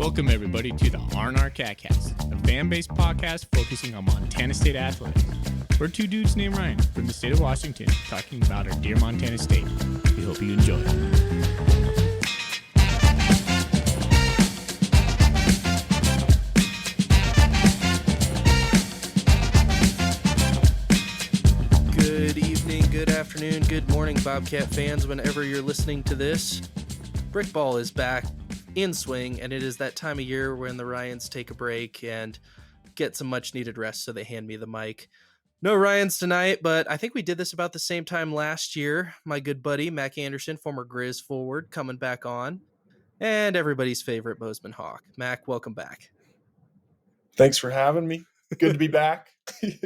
Welcome, everybody, to the R&R Catcast, a fan-based podcast focusing on Montana State athletics. We're two dudes named Ryan from the state of Washington talking about our dear Montana State. We hope you enjoy. Good evening, good afternoon, good morning, Bobcat fans, whenever you're listening to this. Brickball is back in swing, and it is that time of year when the Ryans take a break and get some much needed rest, so they hand me the mic. No Ryans tonight, but I think we did this about the same time last year. My good buddy Mack Anderson, former Griz forward, coming back on, and everybody's favorite Bozeman Hawk. Mac, welcome back. Thanks for having me. Good to be back. You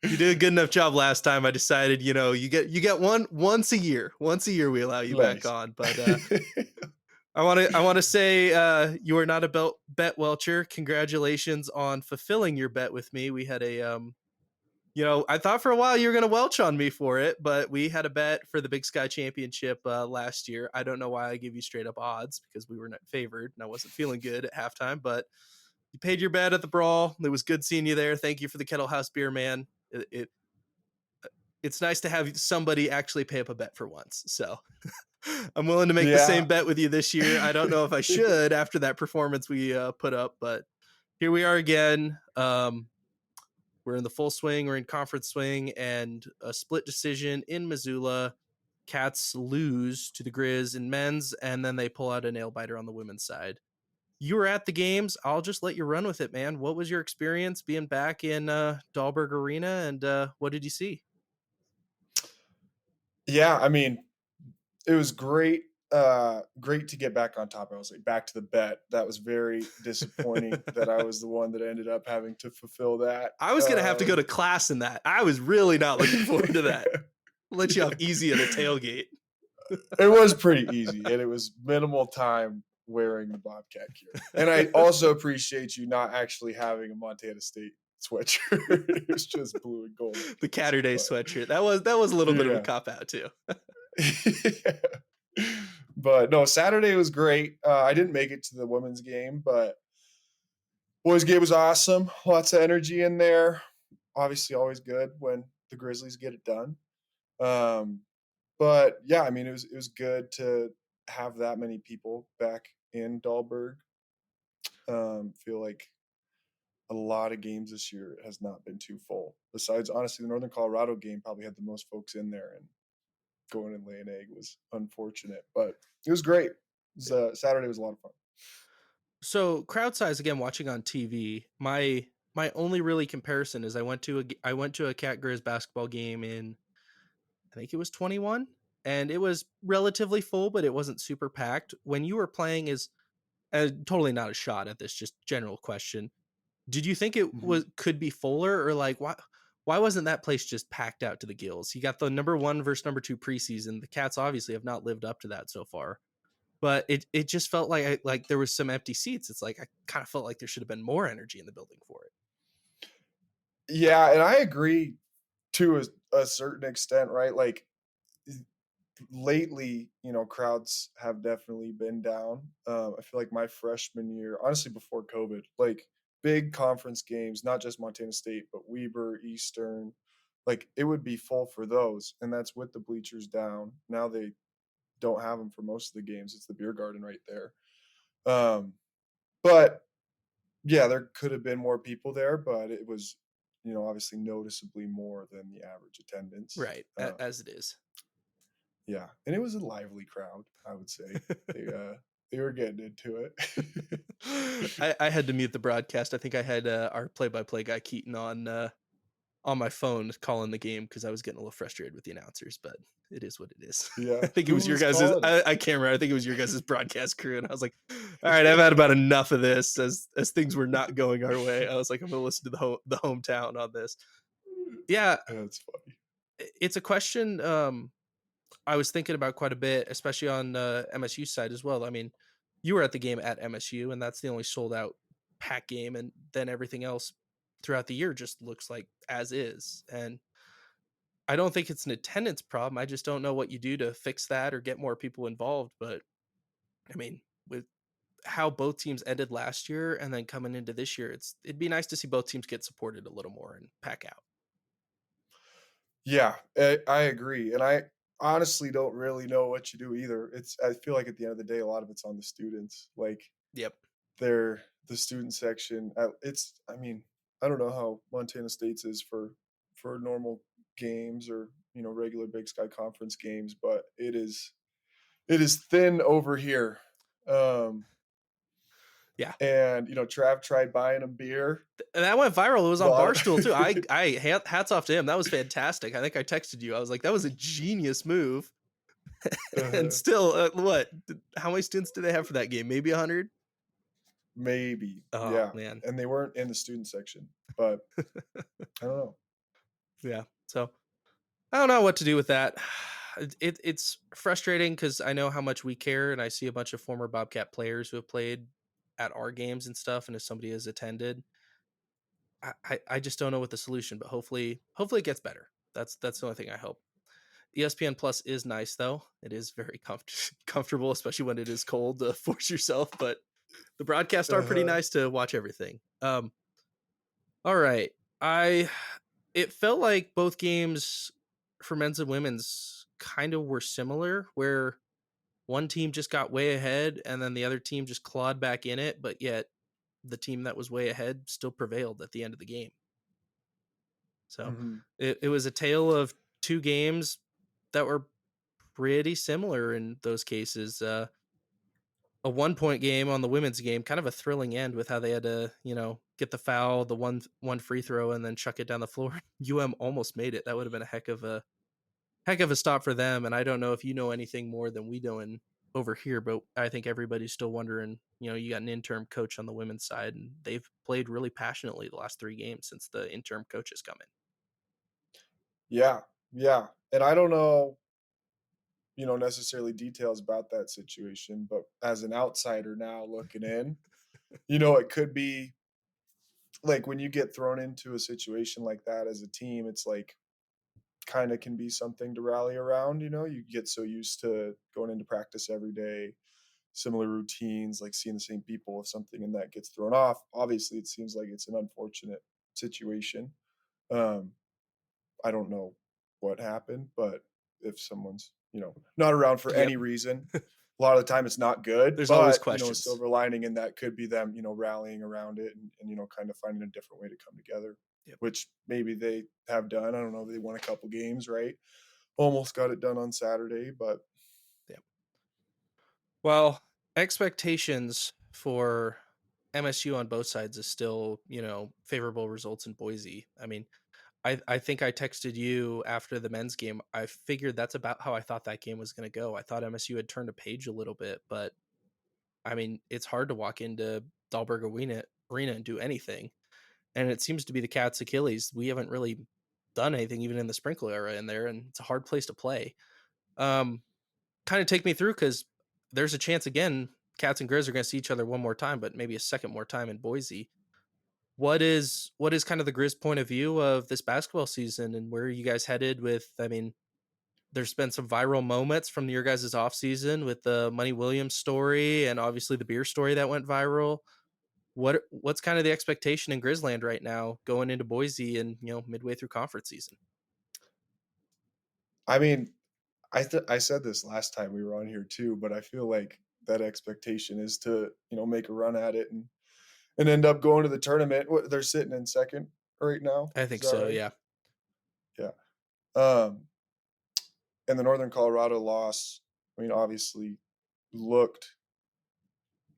did a good enough job last time. I decided, you get once a year. Once a year we allow you back on, but I want to say you are not a bet welcher. Congratulations on fulfilling your bet with me. We had a I thought for a while you were going to welch on me for it, but we had a bet for the Big Sky Championship last year. I don't know why I give you straight up odds because we were not favored and I wasn't feeling good at halftime, but you paid your bet at the brawl. It was good seeing you there. Thank you for the Kettle House beer, man. It's nice to have somebody actually pay up a bet for once. So I'm willing to make the same bet with you this year. I don't know if I should after that performance we put up, but here we are again. We're in the full swing. We're in conference swing, and a split decision in Missoula. Cats lose to the Griz in men's, and then they pull out a nail biter on the women's side. You were at the games. I'll just let you run with it, man. What was your experience being back in Dahlberg Arena, and what did you see? Yeah, I mean, it was great. Great to get back on top. I was like, back to the bet. That was very disappointing that I was the one that ended up having to fulfill that. I was going to have to go to class in that. I was really not looking forward to that. Let you off easy at a tailgate. It was pretty easy, and it was minimal time wearing the Bobcat gear. And I also appreciate you not actually having a Montana State sweatshirt. It was just blue and gold. The Catterday sweatshirt. That was a little bit of a cop out too. But no, Saturday was great. I didn't make it to the women's game, but boys' game was awesome. Lots of energy in there. Obviously, always good when the Grizzlies get it done. But yeah, I mean, it was good to have that many people back in Dahlberg. Feel like a lot of games this year has not been too full. Besides, honestly, the Northern Colorado game probably had the most folks in there, and going and laying egg was unfortunate, but it was great. Saturday was a lot of fun. So crowd size, again, watching on TV, my only really comparison is I went to a Cat Griz basketball game in, I think it was 21, and it was relatively full, but it wasn't super packed. When you were playing, is totally not a shot at this, just general question. Did you think it could be fuller, or like why wasn't that place just packed out to the gills? You got the number 1 versus number 2 preseason. The Cats obviously have not lived up to that so far, but it just felt like there was some empty seats. It's like I kind of felt like there should have been more energy in the building for it. Yeah, and I agree to a certain extent, right? Like lately, crowds have definitely been down. I feel like my freshman year, honestly, before COVID, like big conference games, not just Montana State, but Weber, Eastern, like it would be full for those. And that's with the bleachers down. Now they don't have them for most of the games. It's the beer garden right there. But yeah, there could have been more people there, but it was, obviously noticeably more than the average attendance. Right. As it is. Yeah. And it was a lively crowd, I would say. They were getting into it. I had to mute the broadcast. I think I had our play-by-play guy Keaton on my phone calling the game because I was getting a little frustrated with the announcers, but it is what it is. Yeah. I think it was your guys'. I can't remember. I think it was your guys' broadcast crew, and I was like, "All right, I've had about enough of this." As things were not going our way, I was like, "I'm going to listen to the hometown on this." Yeah, that's funny. It's a question I was thinking about quite a bit, especially on MSU side as well. I mean, you were at the game at MSU, and that's the only sold out pack game, and then everything else throughout the year just looks like as is. And I don't think it's an attendance problem. I just don't know what you do to fix that or get more people involved. But I mean, with how both teams ended last year and then coming into this year, it'd be nice to see both teams get supported a little more and pack out. Yeah, I agree, and I honestly don't really know what you do either. I feel like at the end of the day, a lot of it's on the students. Like Yep. they're the student section. I mean, I don't know how Montana State's is for normal games or regular Big Sky Conference games, but it is thin over here. Um, Yeah. and Trav tried buying him beer. And that went viral. It was on Bought Barstool too. I hats off to him. That was fantastic. I think I texted you. I was like, that was a genius move. And still, how many students do they have for that game? Maybe 100? Maybe. Oh, Yeah. man. And they weren't in the student section, but I don't know. Yeah. So I don't know what to do with that. It's frustrating because I know how much we care, and I see a bunch of former Bobcat players who have played at our games and stuff. And if somebody has attended, I just don't know what the solution, but hopefully it gets better. That's the only thing I hope. ESPN Plus is nice though. It is very comfortable, especially when it is cold to force yourself, but the broadcasts are pretty nice to watch everything. All right. It felt like both games for men's and women's kind of were similar, where one team just got way ahead and then the other team just clawed back in it, but yet the team that was way ahead still prevailed at the end of the game. So it was a tale of two games that were pretty similar in those cases. A 1-point game on the women's game, kind of a thrilling end with how they had to, get the foul, the one free throw, and then chuck it down the floor. almost made it. That would have been a heck of a stop for them. And I don't know if you know anything more than we know over here, but I think everybody's still wondering. You got an interim coach on the women's side, and they've played really passionately the last 3 games since the interim coach has come in. Yeah, yeah. And I don't know, necessarily details about that situation, but as an outsider now looking in, it could be like when you get thrown into a situation like that as a team, it's like kind of can be something to rally around. You get so used to going into practice every day, similar routines, like seeing the same people. If something in that gets thrown off, obviously it seems like it's an unfortunate situation. I don't know what happened, but if someone's not around for any reason, a lot of the time it's not good. There's but, always questions. A silver lining in that could be them rallying around it and kind of finding a different way to come together, which maybe they have done. I don't know. They won a couple games, right? Almost got it done on Saturday, but well, expectations for MSU on both sides is still, favorable results in Boise. I mean, I think I texted you after the men's game. I figured that's about how I thought that game was going to go. I thought MSU had turned a page a little bit, but I mean, it's hard to walk into Dahlberg Arena and do anything. And it seems to be the Cats' Achilles. We haven't really done anything even in the sprinkle era in there, and it's a hard place to play. Kind of take me through, because there's a chance again Cats and Grizz are going to see each other one more time, but maybe a second more time in Boise. What is kind of the Grizz point of view of this basketball season, and where are you guys headed with? I mean, there's been some viral moments from your guys' off season with the Money Williams story and obviously the beer story that went viral. What's kind of the expectation in Grizzland right now going into Boise and midway through conference season? I mean, I said this last time we were on here too, but I feel like that expectation is to make a run at it and end up going to the tournament. They're sitting in second right now. I think so, right? yeah. Yeah. And the Northern Colorado loss, I mean, obviously looked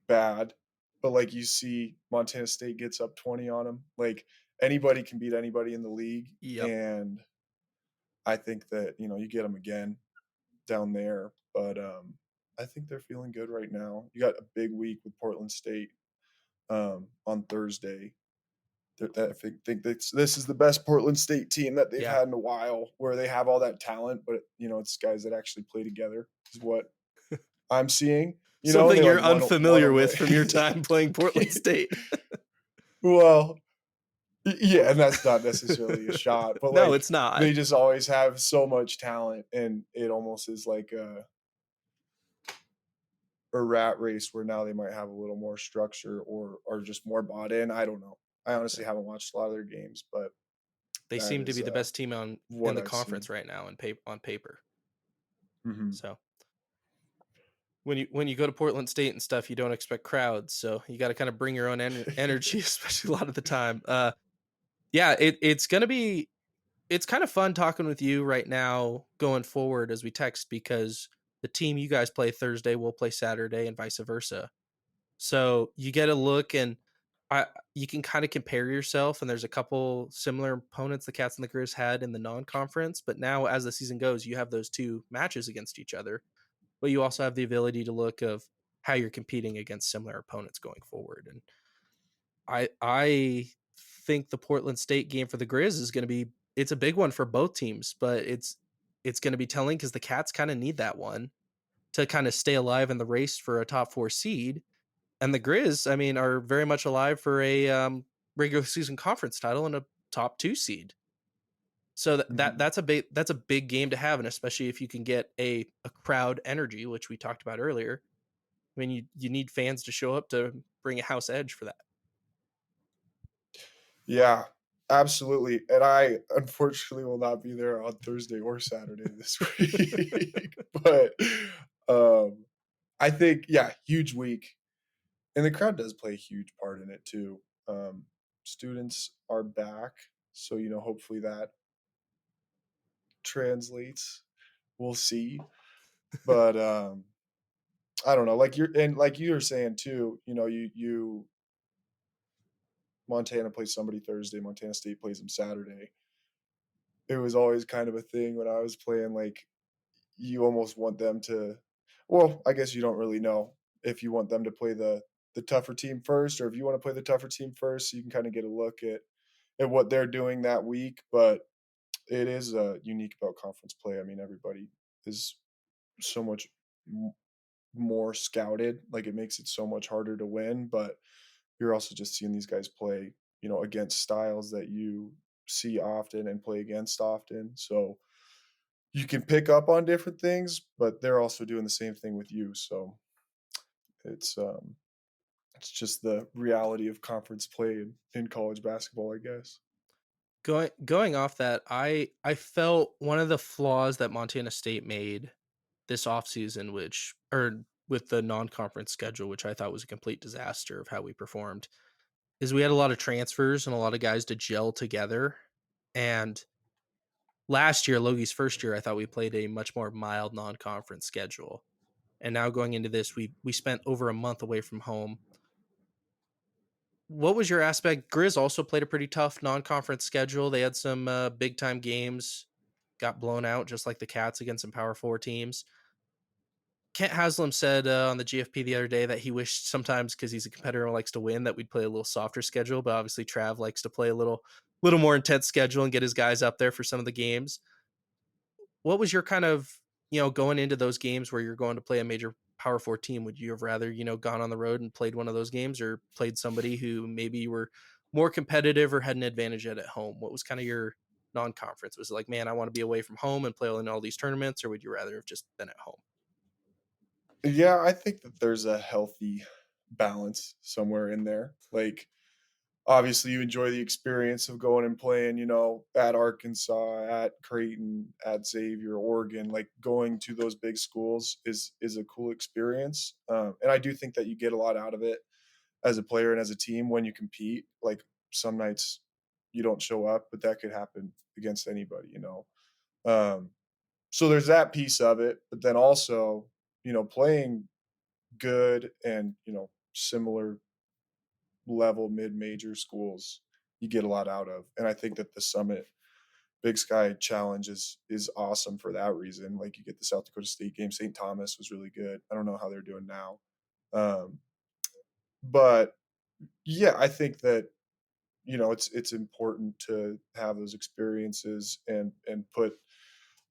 bad, but like you see Montana State gets up 20 on them. Like anybody can beat anybody in the league. Yep. And I think that, you get them again down there, but I think they're feeling good right now. You got a big week with Portland State on Thursday. I think this is the best Portland State team that they've had in a while, where they have all that talent, but it's guys that actually play together is what I'm seeing. Something you're unfamiliar with from your time playing Portland State. Well, yeah, and that's not necessarily a shot, but no, it's not. They just always have so much talent, and it almost is like a rat race where now they might have a little more structure or are just more bought in. I don't know. I honestly haven't watched a lot of their games, but They that seem to is be the best team in what the I've seen. conference right now on paper. Mhm. So when you go to Portland State and stuff, you don't expect crowds, so you got to kind of bring your own energy, especially a lot of the time. Yeah, it's kind of fun talking with you right now going forward as we text because the team you guys play Thursday will play Saturday and vice versa. So you get a look and I you can kind of compare yourself and there's a couple similar opponents the Cats and the Grizz had in the non-conference, but now as the season goes, you have those two matches against each other, but you also have the ability to look of how you're competing against similar opponents going forward. And I think the Portland State game for the Grizz is going to be it's a big one for both teams, but it's going to be telling because the Cats kind of need that one to kind of stay alive in the race for a top 4 seed, and the Grizz, I mean, are very much alive for a regular season conference title and a top 2 seed. So Mhm. that's a big game to have, and especially if you can get a crowd energy, which we talked about earlier. I mean, you need fans to show up to bring a house edge for that. Yeah, absolutely. And I unfortunately will not be there on Thursday or Saturday this week. But um I think, yeah, huge week. And the crowd does play a huge part in it too. Um Students are back. So, hopefully that translates. We'll see. But I don't know. Like you were saying too, you Montana plays somebody Thursday, Montana State plays them Saturday. It was always kind of a thing when I was playing, like, you almost want them to, well, I guess you don't really know if you want them to play the tougher team first or if you wanna play the tougher team first, so you can kinda get a look at what they're doing that week, but it is, unique about conference play. I mean, everybody is so much m more scouted, like, it makes it so much harder to win, but you're also just seeing these guys play, against styles that you see often and play against often, so you can pick up on different things, but they're also doing the same thing with you, so it's, um, it's just the reality of conference play in college basketball, I guess. Going off that, I felt one of the flaws that Montana State made this offseason, which or with the non-conference schedule, which I thought was a complete disaster of how we performed, is we had a lot of transfers and a lot of guys to gel together. And last year, Logie's first year, I thought we played a much more mild non-conference schedule. And now going into this, we spent over a month away from home. What was your aspect? Grizz also played a pretty tough non-conference schedule. They had some big time games, got blown out just like the Cats against some Power Four teams. Kent Haslam said on the GFP the other day that he wished sometimes because he's a competitor and likes to win that we'd play a little softer schedule, but obviously Trav likes to play a little more intense schedule and get his guys up there for some of the games. What was your kind of going into those games where you're going to play a major Power Four team? Would you have rather gone on the road and played one of those games, or played somebody who maybe you were more competitive or had an advantage at home? What was kind of your non-conference? Was it like, man, I want to be away from home and play in all these tournaments, or would you rather have just been at home? Yeah, I think that there's a healthy balance somewhere in there. Like, obviously, you enjoy the experience of going and playing, at Arkansas, at Creighton, at Xavier, Oregon. Like going to those big schools is a cool experience, and I do think that you get a lot out of it as a player and as a team when you compete. Like some nights you don't show up, but that could happen against anybody. Um, so there's that piece of it, but then also, playing good and similar level mid-major schools you get a lot out of, and I think that the Summit Big Sky Challenge is awesome for that reason. Like you get the South Dakota State game. St. Thomas was really good. I don't know how they're doing now, um, but yeah, I think that it's important to have those experiences and put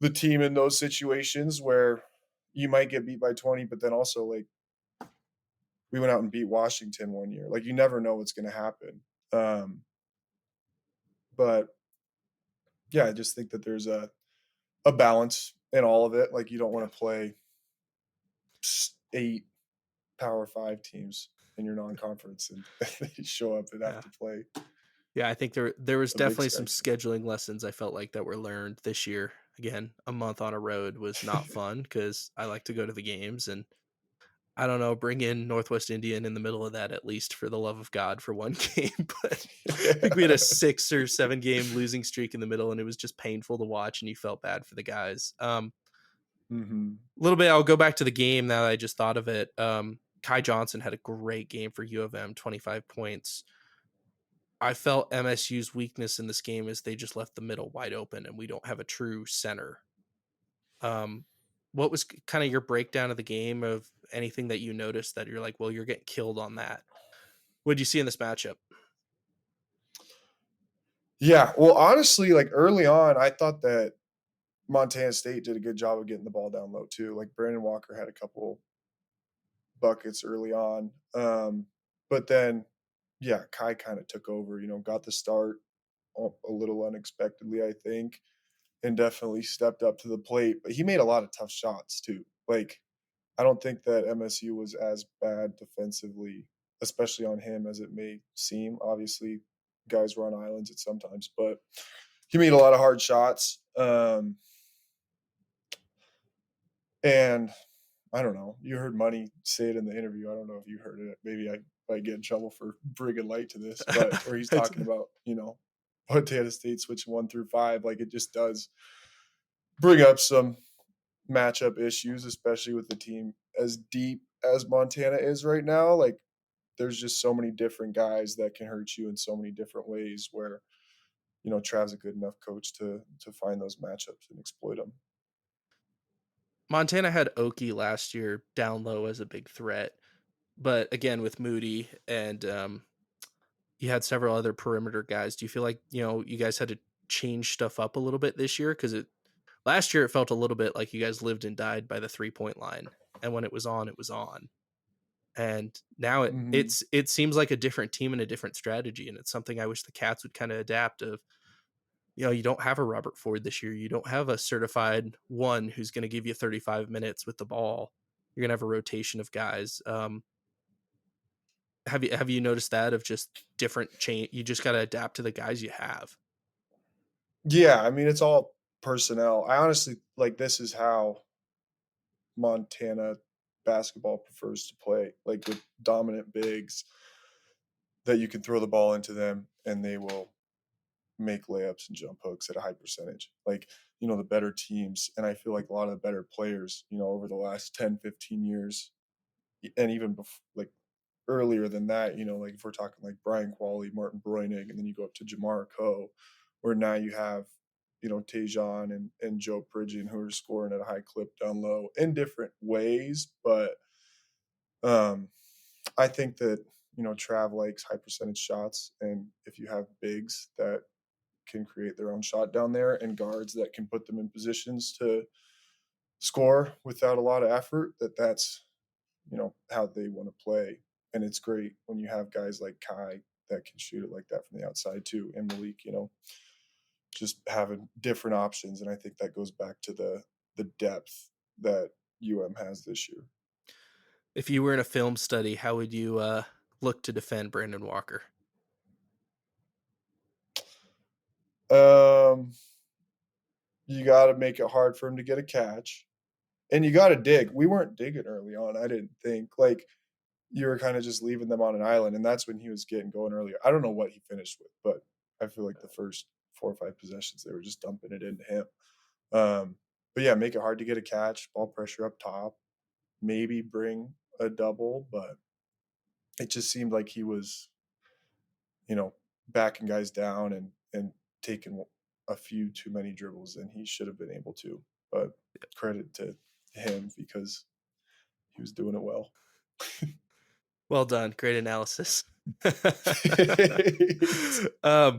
the team in those situations where you might get beat by 20, but then also like we went out and beat Washington one year. Like you never know what's going to happen. Um, but yeah, I just think that there's a balance in all of it. Like you don't want to play 8 Power 5 teams in your non-conference, and they show up and have to play Yeah, I think there was a Big definitely some Sky team. scheduling lessons I felt like that were learned this year. Again, a month on a road was not fun because I like to go to the games, and I don't know, bring in Northwest Indian in the middle of that at least for the love of God for one game. But I think we had a 6 or 7 game losing streak in the middle, and it was just painful to watch, and you felt bad for the guys. Mhm. A little bit, I'll go back to the game now that I just thought of it. Kai Johnson had a great game for U of M, 25 points. I felt MSU's weakness in this game is they just left the middle wide open, and we don't have a true center. Um, what was kind of your breakdown of the game of anything that you noticed that you're like, well, you're getting killed on that? What did you see in this matchup? Yeah, well, honestly, like, early on, I thought that Montana State did a good job of getting the ball down low too. Like, Brandon Walker had a couple buckets early on. But then, yeah, Kai kind of took over, got the start a little unexpectedly, I think, and definitely stepped up to the plate. But he made a lot of tough shots too. Like, I don't think that MSU was as bad defensively, especially on him, as it may seem. Obviously, guys were on islands at sometimes, but he made a lot of hard shots. And I don't know. You heard Money say it in the interview. I don't know if you heard it. Maybe I might get in trouble for bringing light to this, but where he's talking about, Montana State switching 1 through 5, like, it just does bring up some matchup issues, especially with the team as deep as Montana is right now. Like, there's just so many different guys that can hurt you in so many different ways where, Trav's a good enough coach to find those matchups and exploit them. Montana had Oki last year down low as a big threat, but again with Moody and you had several other perimeter guys. Do you feel like you guys had to change stuff up a little bit this year? Because last year it felt a little bit like you guys lived and died by the 3-point line, and when it was on, it was on. And now Mm-hmm. it seems like a different team and a different strategy, and it's something I wish the Cats would kind of adapt. Of you don't have a Robert Ford this year. You don't have a certified one who's going to give you 35 minutes with the ball. You're going to have a rotation of guys. Have you noticed that of just different change? You just got to adapt to the guys you have. Yeah, I mean, it's all personnel. I honestly like this is how Montana basketball prefers to play, like with dominant bigs that you can throw the ball into them and they will make layups and jump hooks at a high percentage. Like, the better teams, and I feel like a lot of the better players, over the last 10, 15 years, and even like earlier than that, like if we're talking like Brian Qualley, Martin Broinig, and then you go up to Jamar Coe, where now you have, Tajon and Joe Pridgeon who are scoring at a high clip down low in different ways. But I think that, Trav likes high percentage shots. And if you have bigs that can create their own shot down there and guards that can put them in positions to score without a lot of effort, that's, how they want to play. And it's great when you have guys like Kai that can shoot it like that from the outside too, and Malik, just having different options. And I think that goes back to the depth that has this year. If you were in a film study, how would you look to defend Brandon Walker? You got to make it hard for him to get a catch, and you got to dig. We weren't digging early on. I didn't think. Like, you were kind of just leaving them on an island, and that's when he was getting going earlier. I don't know what he finished with, but I feel like the first 4 or 5 possessions they were just dumping it into him. But yeah, make it hard to get a catch, ball pressure up top, maybe bring a double, but it just seemed like he was, backing guys down and taking a few too many dribbles than he should have been able to. But credit to him because he was doing it well. Well done. Great analysis. Are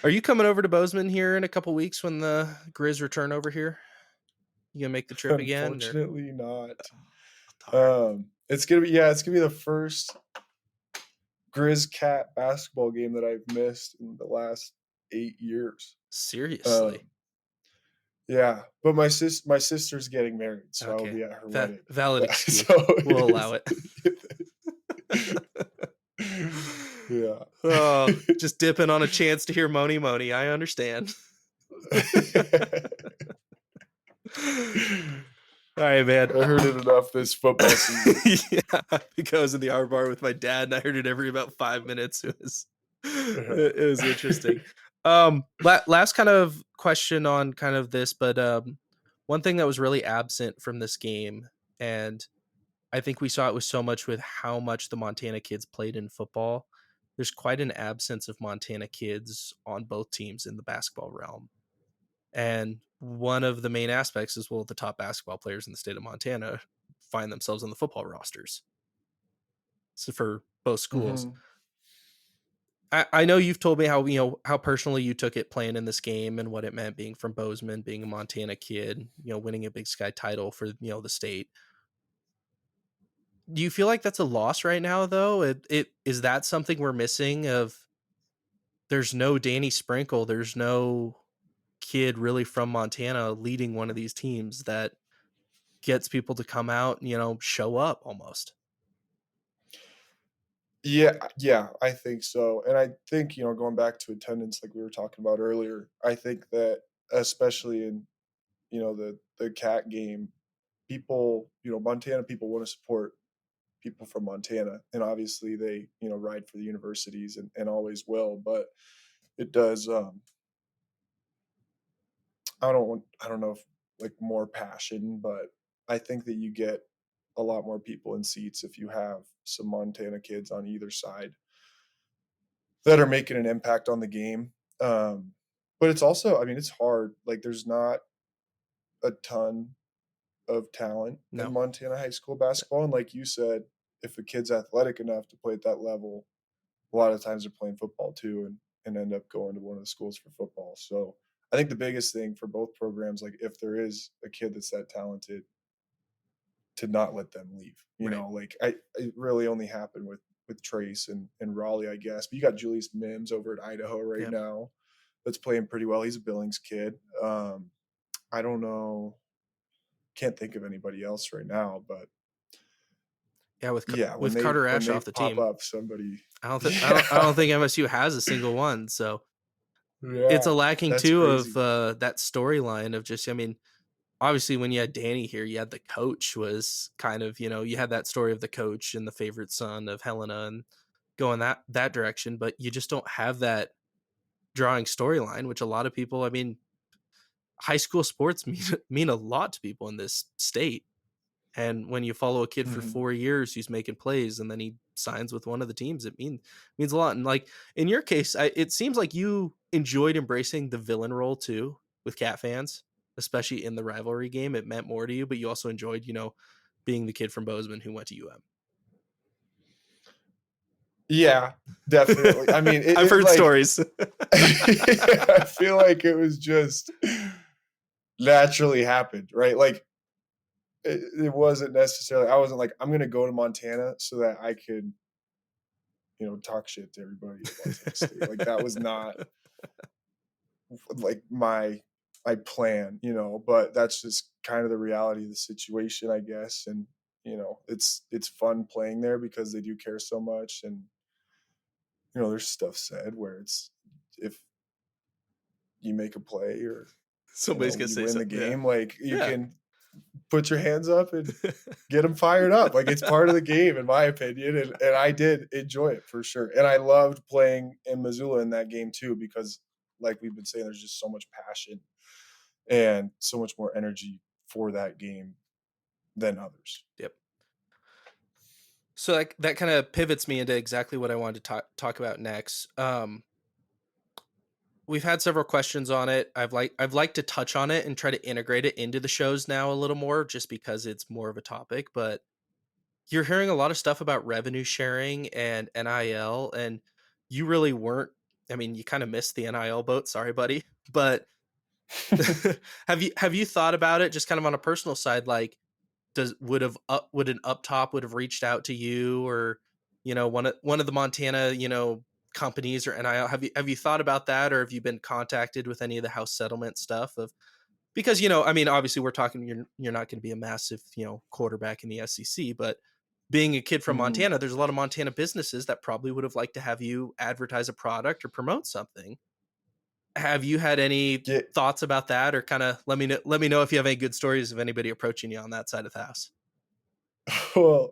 you coming over to Bozeman here in a couple weeks when the Griz return over here? You gonna make the trip again? Unfortunately, not. Oh, It's gonna be the first Grizz Cat basketball game that I've missed in the last 8 years. seriously? Yeah, but my sister's getting married, so I'll Okay. be at her wedding. Valid excuse. So We'll allow it. Yeah. Oh, just dipping on a chance to hear Moni Moni. I understand. All right, man. I heard it enough this football season. Yeah, because I was in the R bar with my dad, and I heard it every about 5 minutes. It was interesting. Last kind of question on kind of this, but one thing that was really absent from this game, and I think we saw it was so much with how much the Montana kids played in football. There's quite an absence of Montana kids on both teams in the basketball realm. And one of the main aspects is, well, the top basketball players in the state of Montana find themselves on the football rosters. So for both schools. Mhm. I know you've told me how, how personally you took it playing in this game and what it meant being from Bozeman, being a Montana kid, winning a Big Sky title for, the state. Do you feel like that's a loss right now, though? It is that something we're missing? Of there's no Danny Sprinkle, there's no kid really from Montana leading one of these teams that gets people to come out, show up almost. Yeah, I think so, and I think, going back to attendance like we were talking about earlier, I think that especially in, the cat game, people, Montana people wanna support people from Montana, and obviously they, ride for the universities and always will, but it does, I don't know if, like, more passion, but I think that you get a lot more people in seats if you have some Montana kids on either side that are making an impact on the game. But it's also, I mean, it's hard. Like, there's not a ton of talent in No. Montana high school basketball. And like you said, if a kid's athletic enough to play at that level, a lot of times they're playing football too and end up going to one of the schools for football. So I think the biggest thing for both programs, like if there is a kid that's that talented, to not let them leave. Right. Like it really only happened with Trace and Raleigh, I guess. But you got Julius Mims over at Idaho right now that's playing pretty well. He's a Billings kid. I don't know, can't think of anybody else right now, but Yeah, yeah, with Carter when Ash they off the pop team, up, somebody, I don't yeah, think MSU has a single one. So it's yeah, a lacking that's too of crazy. that storyline of just, I mean, obviously when you had Danny here, you had the coach was kind of, you had that story of the coach and the favorite son of Helena and going that direction, but you just don't have that drawing storyline, which a lot of people, I mean, high school sports mean a lot to people in this state. And when you follow a kid for Mhm. 4 years who's making plays and then he signs with one of the teams, it means a lot. And like in your case, it seems like you enjoyed embracing the villain role too with Cat fans, especially in the rivalry game. It meant more to you, but you also enjoyed, being the kid from Bozeman who went to Yeah, definitely. I mean, I've it heard like stories. I feel like it was just naturally happened, right? Like it wasn't necessarily, I wasn't like, I'm gonna go to Montana so that I could, talk shit to everybody at Montana State. Like that was not like my plan, but that's just kind of the reality of the situation, I guess. And, it's fun playing there because they do care so much. And, there's stuff said where it's if you make a play or, Somebody's gonna you say win the something. Yeah. game, like you Yeah. can put your hands up and get them fired up. Like it's part of the game, in my opinion. And I did enjoy it for sure. And I loved playing in Missoula in that game too, because like we've been saying, there's just so much passion and so much more energy for that game than others. Yep. So that kind of pivots me into exactly what I wanted to talk about next. We've had several questions on it. I've liked to touch on it and try to integrate it into the shows now a little more, just because it's more of a topic. But you're hearing a lot of stuff about revenue sharing and NIL, and you really weren't. I mean, you kind of missed the NIL boat. Sorry, buddy. But have you thought about it just kind of on a personal side? Like, would an up top would have reached out to you, or one of the Montana companies or NIL? Have you thought about that, or have you been contacted with any of the house settlement stuff of Because, you know, I mean, obviously we're talking, you're not going to be a massive, you know, quarterback in the SEC, but being a kid from Mhm. Montana, there's a lot of Montana businesses that probably would have liked to have you advertise a product or promote something. Have you had any Yeah. thoughts about that, or kind of let me know if you have any good stories of anybody approaching you on that side of the house? Well,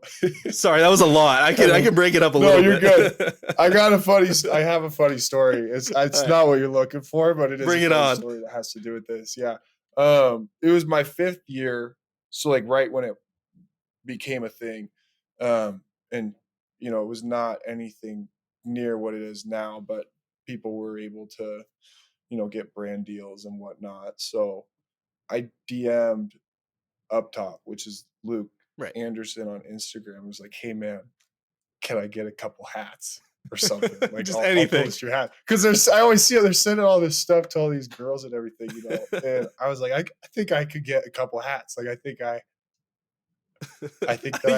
Sorry, that was a lot. I can break it up a no, little you're bit. good. I have a funny story. It's right. not what you're looking for, but it is Bring a it funny on. story that has to do with this. Yeah. It was my 5th year, so like right when it became a thing. And you know, it was not anything near what it is now, but people were able to, you know, get brand deals and whatnot. So I DM'd up top, which is Luke Right. Anderson on Instagram. Was like, hey man, can I get a couple hats or something? Like Just I'll anything. post your hat. Because I always see it, they're sending all this stuff to all these girls and everything, you know. And I was like, I think I could get a couple hats. Like I think that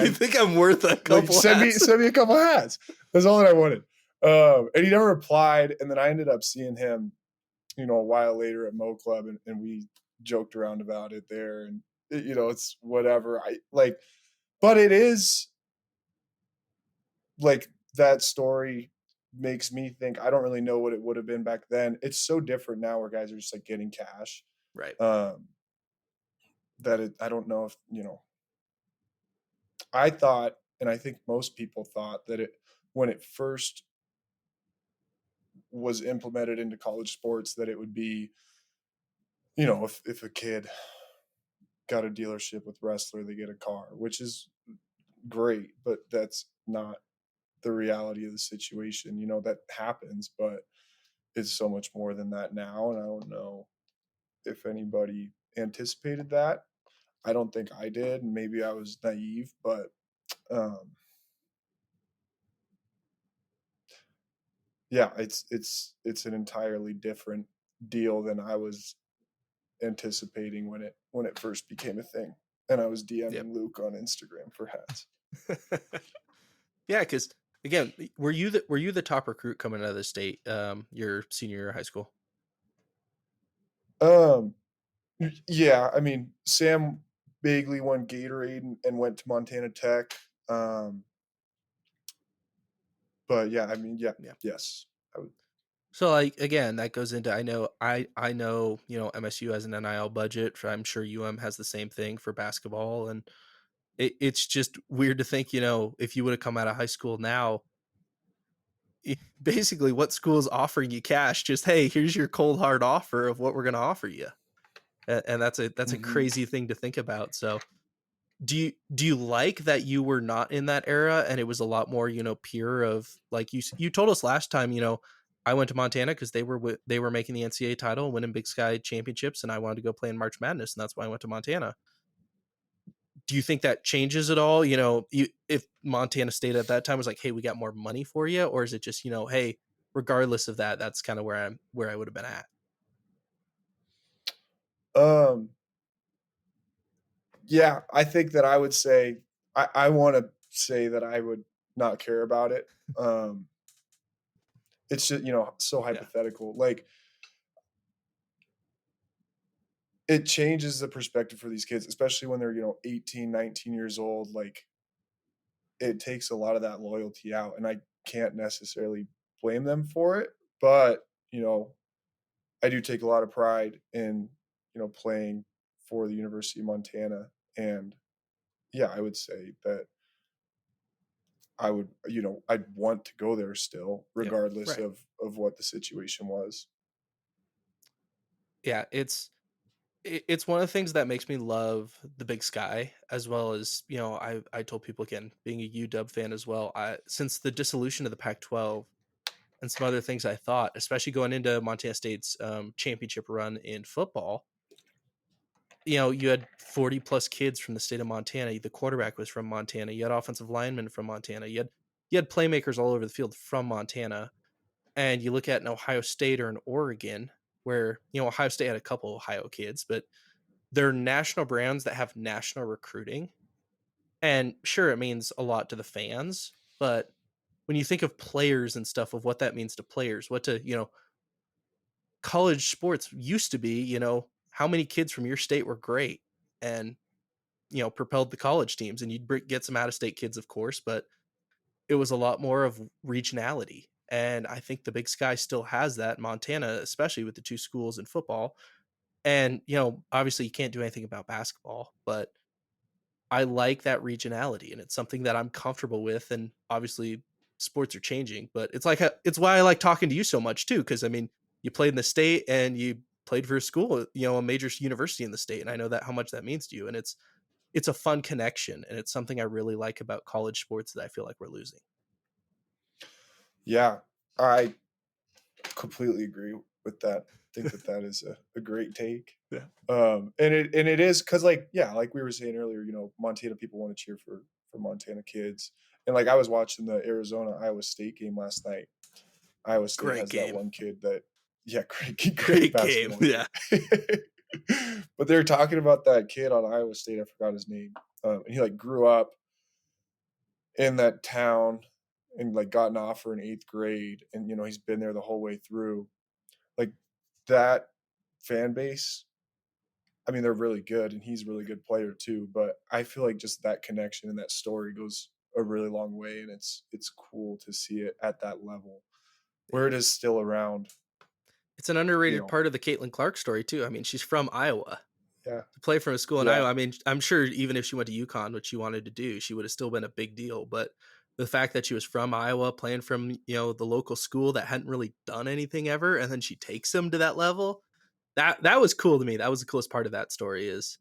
You think I'm worth a like couple send hats? me a couple hats. That's all that I wanted. And he never replied. And then I ended up seeing him, you know, a while later at Mo Club, and we joked around about it there. And you know, it's whatever. I like, but it is like that story makes me think I don't really know what it would have been back then. It's so different now where guys are just like getting cash. Right. Um, I don't know if, you know, I thought, and I think most people thought that when it first was implemented into college sports, that it would be, you know, if a kid got a dealership with wrestler, they get a car, which is great, but that's not the reality of the situation. You know, that happens, but it's so much more than that now. And I don't know if anybody anticipated that. I don't think I did. Maybe I was naive, but um, yeah, it's an entirely different deal than I was anticipating when it first became a thing. And I was DMing Yep. Luke on Instagram for hats. Yeah, because again, were you the top recruit coming out of the state your senior year of high school? Um, yeah, I mean, Sam Bagley won Gatorade and went to Montana Tech. Um, but yeah, I mean, yeah, Yeah. yes, I would. So like again, that goes into I know, you know, MSU has an NIL budget. I'm sure UM has the same thing for basketball, and it's just weird to think, you know, if you would have come out of high school now, basically what school is offering you cash? Just hey, here's your cold hard offer of what we're going to offer you, and that's a Mhm. crazy thing to think about. So do you like that you were not in that era and it was a lot more, you know, pure of like you told us last time, you know, I went to Montana because they were making the NCAA title, winning Big Sky championships, and I wanted to go play in March Madness, and that's why I went to Montana. Do you think that changes at all? You know, if Montana State at that time was like, hey, we got more money for you, or is it just, you know, hey, regardless of that, that's kind of where I would have been at? Um, yeah, I think that I would say I want to say that I would not care about it. Um, it's just, you know, so Yeah. hypothetical. Like it changes the perspective for these kids, especially when they're, you know, 18, 19 years old. Like it takes a lot of that loyalty out, and I can't necessarily blame them for it. But, you know, I do take a lot of pride in, you know, playing for the University of Montana. And yeah, I would say that I would, you know, I'd want to go there still, Yep. regardless Right. of what the situation was. Yeah. It's one of the things that makes me love the Big Sky, as well as, you know, I told people again, being a UW fan as well. Since the dissolution of the Pac-12 and some other things, I thought, especially going into Montana State's championship run in football, you know, you had 40 plus kids from the state of Montana. The quarterback was from Montana. You had offensive linemen from Montana. You had playmakers all over the field from Montana. And you look at an Ohio State or an Oregon, where, you know, Ohio State had a couple Ohio kids, but they're national brands that have national recruiting. And sure, it means a lot to the fans, but when you think of players and stuff, of what that means to players, what to, you know, college sports used to be, you know, how many kids from your state were great and, propelled the college teams. And you'd get some out of state kids, of course, but it was a lot more of regionality. And I think the Big Sky still has that in Montana, especially with the two schools in football. And, obviously you can't do anything about basketball, but I like that regionality, and it's something that I'm comfortable with. And obviously sports are changing, but it's why I like talking to you so much too. Cause I mean, you played in the state and you played for a school, a major university in the state. And I know that how much that means to you. And it's a fun connection. And it's something I really like about college sports that I feel like we're losing. Yeah, I completely agree with that. I think that is a great take. Yeah. And it is because like we were saying earlier, Montana people want to cheer for Montana kids, and like I was watching the Arizona Iowa State game last night. Iowa State Great has game. that one kid that Great game. Yeah. But they were talking about that kid on Iowa State. I forgot his name. And he like grew up in that town and like got an offer in 8th grade, and he's been there the whole way through. Like that fan base, I mean, they're really good, and he's a really good player too. But I feel like just that connection and that story goes a really long way, and it's cool to see it at that level where it is still around. It's an underrated part of the Caitlin Clark story too. I mean, she's from Iowa. Yeah. To play from a school in Iowa, I mean, I'm sure even if she went to UConn, which she wanted to do, she would have still been a big deal. But the fact that she was from Iowa, playing from, the local school that hadn't really done anything ever, and then she takes them to that level, that was cool to me. That was the coolest part of that story, is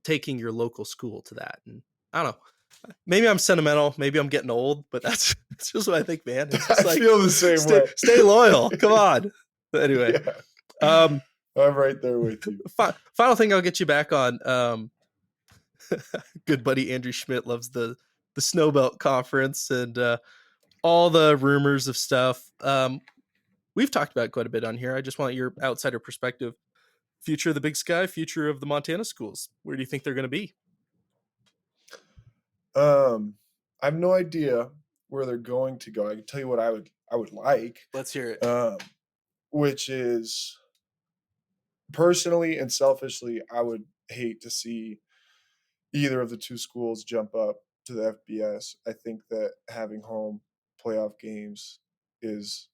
taking your local school to that. And I don't know, maybe I'm sentimental, maybe I'm getting old, but that's just what I think, man. It's just I feel the same way. Stay loyal. Come on. But anyway, I'm right there with you. Final thing I'll get you back on. Good buddy Andrew Schmidt loves the Snowbelt Conference and all the rumors of stuff. We've talked about it quite a bit on here. I just want your outsider perspective. Future of the Big Sky, future of the Montana schools. Where do you think they're going to be? I have no idea where they're going to go. I can tell you what I would like. Let's hear it. Which is, personally and selfishly, I would hate to see either of the two schools jump up to the FBS. I think that having home playoff games is,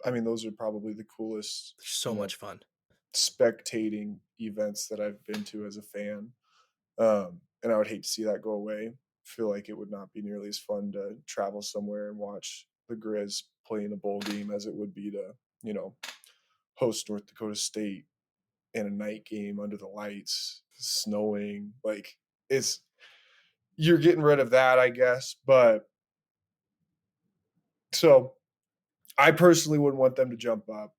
I mean, those are probably the coolest. They're so much fun. Spectating events that I've been to as a fan. And I would hate to see that go away. I feel like it would not be nearly as fun to travel somewhere and watch the Griz play in a bowl game as it would be to, host North Dakota State in a night game under the lights, snowing. Like, you're getting rid of that, I guess. But so I personally wouldn't want them to jump up.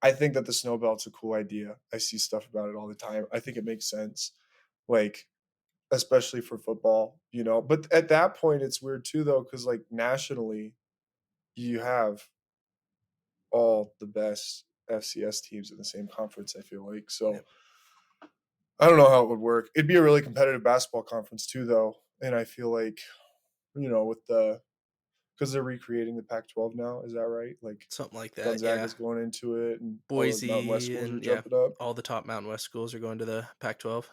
I think that the snow belt's a cool idea. I see stuff about it all the time. I think it makes sense, like, especially for football, But at that point, it's weird too, though, because like nationally, you have all the best FCS teams in the same conference, I feel like. So I don't know how it would work. It'd be a really competitive basketball conference too, though. And I feel like, because they're recreating the Pac-12 now, is that right? Like something like that. Gonzaga's going into it, and Boise, all the Mountain West schools are jumping up. All the top Mountain West schools are going to the Pac-12.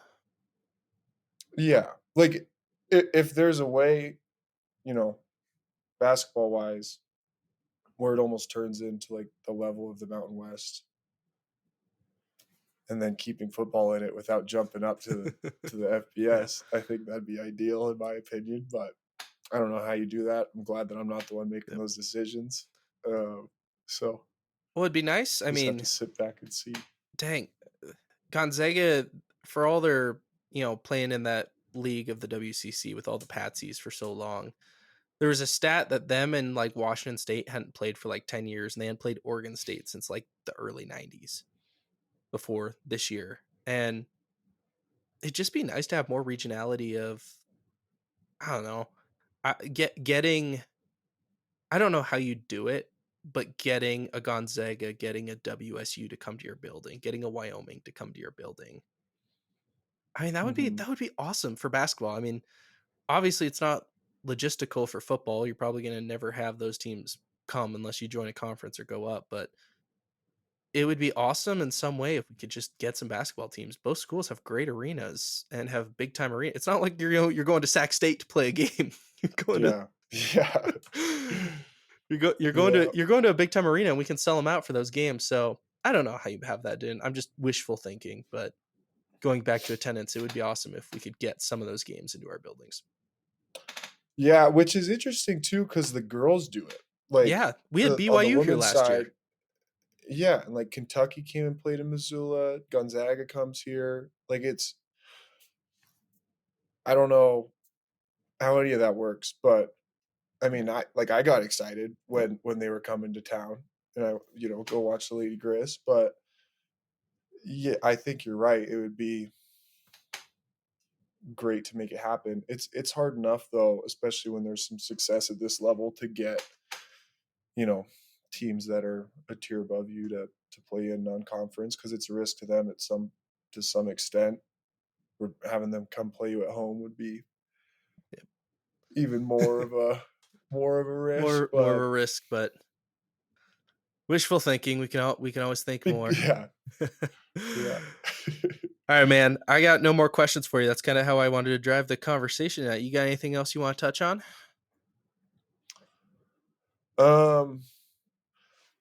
Yeah, like if there's a way, basketball-wise, where it almost turns into like the level of the Mountain West, and then keeping football in it without jumping up to the FBS, I think that'd be ideal in my opinion. But I don't know how you do that. I'm glad that I'm not the one making those decisions. So, well, it'd be nice. I mean, have to sit back and see. Dang, Gonzaga, for all their playing in that league of the WCC with all the patsies for so long, there was a stat that them and like Washington State hadn't played for like 10 years, and they hadn't played Oregon State since like the early 90s before this year. And it'd just be nice to have more regionality of, I don't know, getting, I don't know how you do it, but getting a Gonzaga, getting a WSU to come to your building, getting a Wyoming to come to your building. I mean, that would be awesome for basketball. I mean, obviously it's not logistical for football. You're probably going to never have those teams come unless you join a conference or go up. But it would be awesome in some way if we could just get some basketball teams. Both schools have great arenas and have big time arena. It's not like you're going to Sac State to play a game. You're going to Yeah. Yeah. you're going to a big time arena, and we can sell them out for those games. So I don't know how you have that in. I'm just wishful thinking, but going back to attendance, it would be awesome if we could get some of those games into our buildings. Yeah, which is interesting too, because the girls do it. Like, Yeah, we had on the BYU here women's last year. side, yeah, and like Kentucky came and played in Missoula. Gonzaga comes here. Like, it's, I don't know how any of that works, but I mean, I got excited when they were coming to town, and I go watch the Lady Griz. But yeah, I think you're right. It would be great to make it happen. It's hard enough though, especially when there's some success at this level, to get teams that are a tier above you to play in non-conference, because it's a risk to them to some extent. Having them come play you at home would be even more of a risk. More of a risk, but wishful thinking. We can always think more. Yeah. All right, man. I got no more questions for you. That's kind of how I wanted to drive the conversation at. You got anything else you want to touch on?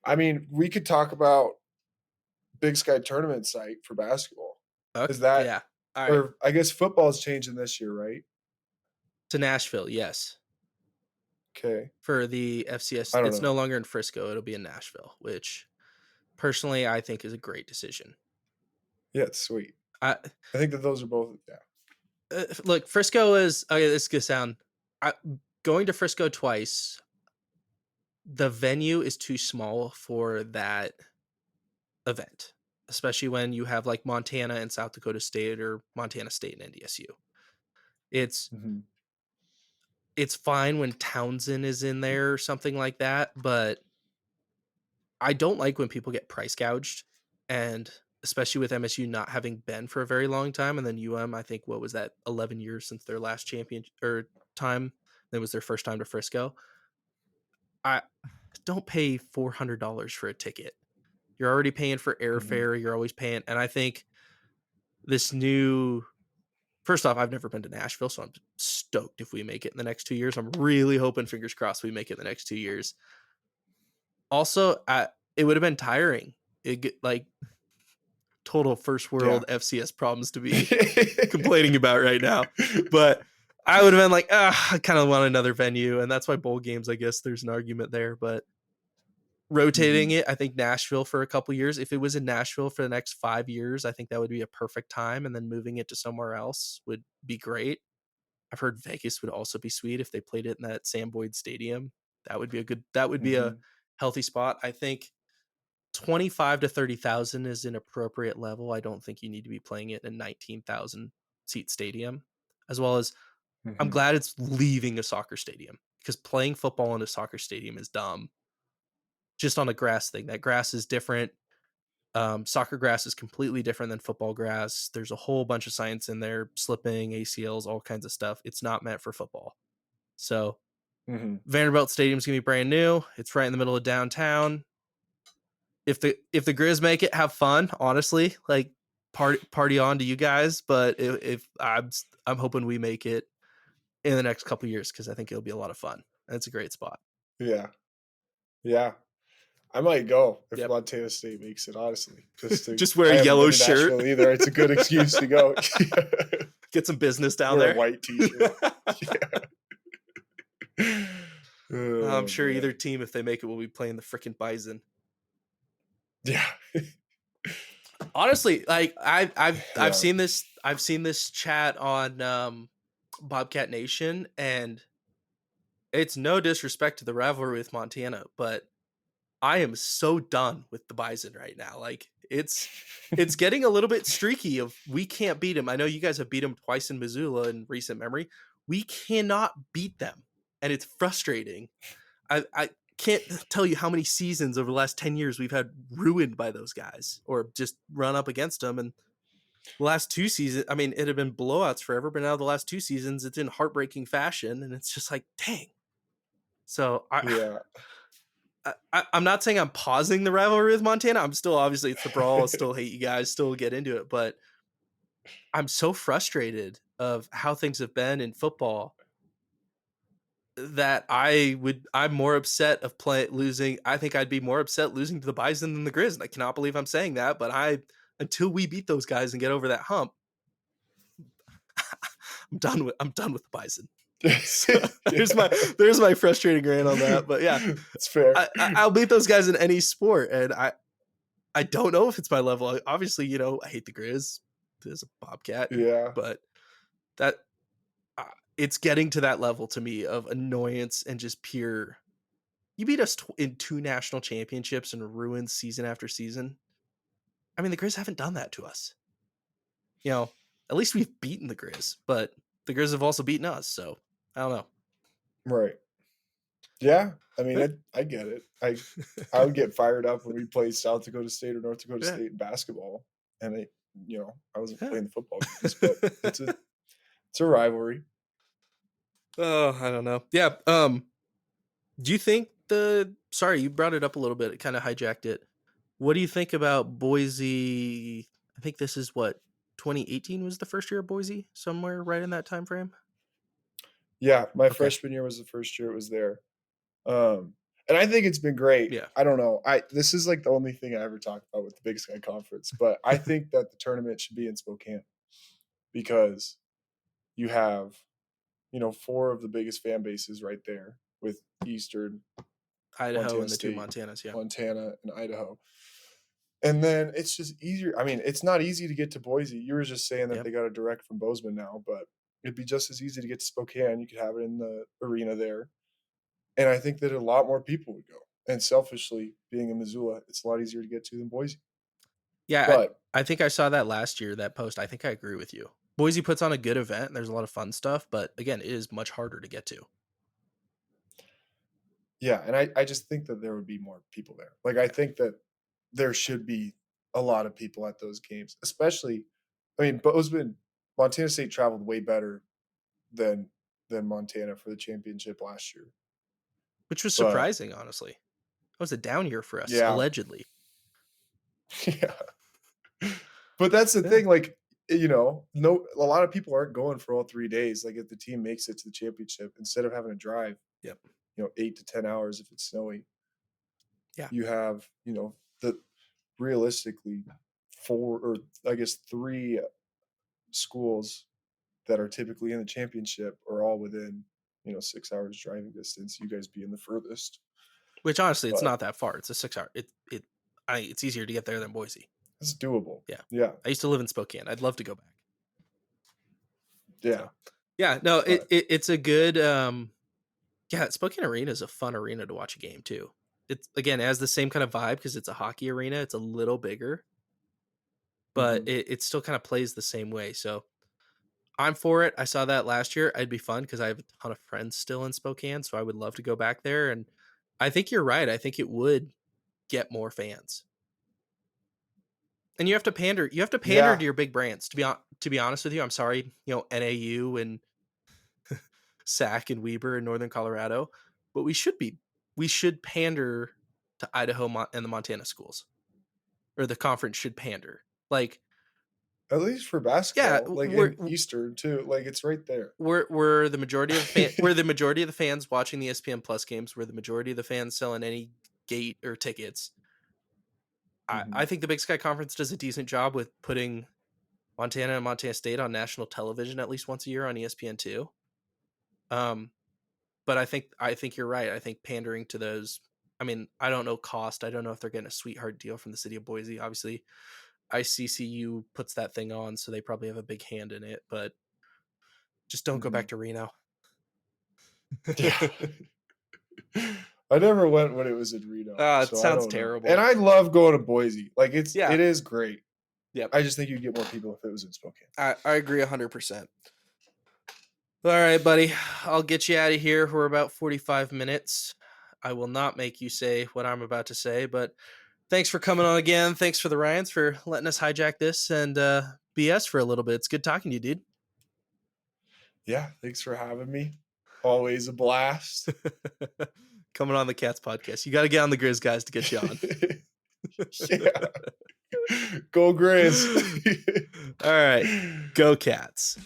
I mean, we could talk about Big Sky tournament site for basketball. Okay. Is that, yeah? All right. Or I guess football's changing this year, right? To Nashville, yes. Okay. For the FCS, it's no longer in Frisco. It'll be in Nashville, which personally I think is a great decision. Yeah, it's sweet. I think that those are both. Yeah. Look, Frisco is okay. This is gonna sound. Going to Frisco twice. The venue is too small for that event, especially when you have like Montana and South Dakota State, or Montana State and NDSU. It's fine when Townsend is in there or something like that, but I don't like when people get price gouged, and especially with MSU not having been for a very long time, and then I think, what was that, 11 years since their last champion or time? That was their first time to Frisco. I don't pay $400 for a ticket. You're already paying for airfare. You're always paying, and I think this new. First off, I've never been to Nashville, so I'm stoked if we make it in the next 2 years. I'm really hoping, fingers crossed, we make it in the next 2 years. Also, it would have been tiring. Like total first world FCS problems to be complaining about right now. But I would have been like, I kind of want another venue. And that's why bowl games, I guess there's an argument there. But rotating it, I think Nashville for a couple years. If it was in Nashville for the next 5 years, I think that would be a perfect time. And then moving it to somewhere else would be great. I've heard Vegas would also be sweet if they played it in that Sam Boyd Stadium. That would be a healthy spot. I think 25 to 30,000 is an appropriate level. I don't think you need to be playing it in a 19,000 seat stadium. As well as, I'm glad it's leaving a soccer stadium, because playing football in a soccer stadium is dumb. Just on a grass thing. That grass is different. Soccer grass is completely different than football grass. There's a whole bunch of science in there, slipping, ACLs, all kinds of stuff. It's not meant for football. So Vanderbilt Stadium's gonna be brand new. It's right in the middle of downtown. If the Grizz make it, have fun. Honestly, like party on to you guys. But if I'm hoping we make it in the next couple of years, because I think it'll be a lot of fun. And it's a great spot. Yeah. I might go if Montana State makes it, honestly. Just wear a yellow shirt. Either it's a good excuse to go. Get some business down there. A white t-shirt. I'm sure either team, if they make it, will be playing the freaking Bison. Yeah. Honestly, like I've seen this chat on Bobcat Nation, and it's no disrespect to the rivalry with Montana, but I am so done with the Bison right now. Like it's getting a little bit streaky of, we can't beat them. I know you guys have beat them twice in Missoula in recent memory. We cannot beat them, and it's frustrating. I can't tell you how many seasons over the last 10 years we've had ruined by those guys, or just run up against them. And the last 2 seasons, I mean, it had been blowouts forever, but now the last 2 seasons, it's in heartbreaking fashion, and it's just like, dang. So I'm not saying I'm pausing the rivalry with Montana. I'm still, obviously, it's the brawl. I still hate you guys. Still get into it, but I'm so frustrated of how things have been in football that I'm more upset of losing. I think I'd be more upset losing to the Bison than the Grizz. And I cannot believe I'm saying that, but until we beat those guys and get over that hump, I'm done with the Bison. So, there's my frustrating rant on that. But yeah, it's fair. I'll beat those guys in any sport, and I don't know if it's my level. Obviously, I hate the Grizz. There's a Bobcat, Yeah. but that it's getting to that level to me of annoyance and just pure. You beat us in 2 national championships and ruined season after season. I mean, the Grizz haven't done that to us. At least we've beaten the Grizz, but the Grizz have also beaten us. So I don't know. Right. Yeah. I mean, I get it. I would get fired up when we played South Dakota State or North Dakota State in basketball, and I wasn't playing the football games, but it's a rivalry. Oh, I don't know. Yeah. Do you think sorry, you brought it up a little bit. It kind of hijacked it. What do you think about Boise? I think this is 2018 was the first year of Boise, somewhere right in that time frame. Yeah, my freshman year was the first year it was there. And I think it's been great. Yeah. I don't know. This is like the only thing I ever talk about with the Big Sky Conference, but I think that the tournament should be in Spokane because you have, 4 of the biggest fan bases right there with Eastern, Idaho, Montana and the State, 2 Montanas, yeah. Montana and Idaho. And then it's just easier. I mean, it's not easy to get to Boise. You were just saying that they got a direct from Bozeman now, but it'd be just as easy to get to Spokane. You could have it in the arena there. And I think that a lot more people would go. And selfishly, being in Missoula, it's a lot easier to get to than Boise. Yeah, but I think I saw that last year, that post. I think I agree with you. Boise puts on a good event. And there's a lot of fun stuff, but again, it is much harder to get to. Yeah, and I just think that there would be more people there. Like, I think that there should be a lot of people at those games, especially, I mean, Bozeman, Montana State traveled way better than Montana for the championship last year. Which was surprising, honestly. It was a down year for us, allegedly. Yeah. But that's the thing, like, a lot of people aren't going for all 3 days. Like, if the team makes it to the championship, instead of having to drive, 8 to 10 hours if it's snowy, you have, realistically 4 or I guess 3 schools that are typically in the championship are all within, 6 hours driving distance. You guys being the furthest. Which honestly, it's not that far. It's a 6 hour. It's easier to get there than Boise. It's doable. Yeah. I used to live in Spokane. I'd love to go back. Yeah. So, yeah. No, it's a good. Spokane Arena is a fun arena to watch a game too. It's again it has the same kind of vibe because it's a hockey arena. It's a little bigger, but it still kind of plays the same way. So I'm for it. I saw that last year. It'd be fun because I have a ton of friends still in Spokane, so I would love to go back there. And I think you're right. I think it would get more fans. And you have to pander. You have to pander to your big brands. To be honest with you, I'm sorry. NAU and Zack and Weber in Northern Colorado, but we should pander to Idaho and the Montana schools, or the conference should pander. Like, at least for basketball, like in Eastern too. Like, it's right there. We're the majority of we're the majority of the fans watching the ESPN Plus games. We're the majority of the fans selling any gate or tickets. I think the Big Sky Conference does a decent job with putting Montana and Montana State on national television at least once a year on ESPN2. But I think you're right. I think pandering to those. I mean, I don't know cost. I don't know if they're getting a sweetheart deal from the city of Boise. Obviously, ICCU puts that thing on, so they probably have a big hand in it. But just don't go back to Reno. Yeah. I never went when it was in Reno. It sounds terrible. And I love going to Boise. Like, it is great. Yeah. I just think you'd get more people if it was in Spokane. I agree 100%. All right, buddy. I'll get you out of here. We're about 45 minutes. I will not make you say what I'm about to say, but thanks for coming on again. Thanks for the Ryans for letting us hijack this and BS for a little bit. It's good talking to you, dude. Yeah, thanks for having me. Always a blast. Coming on the Cats podcast. You got to get on the Griz, guys, to get you on. Yeah. Go Griz. All right. Go Cats.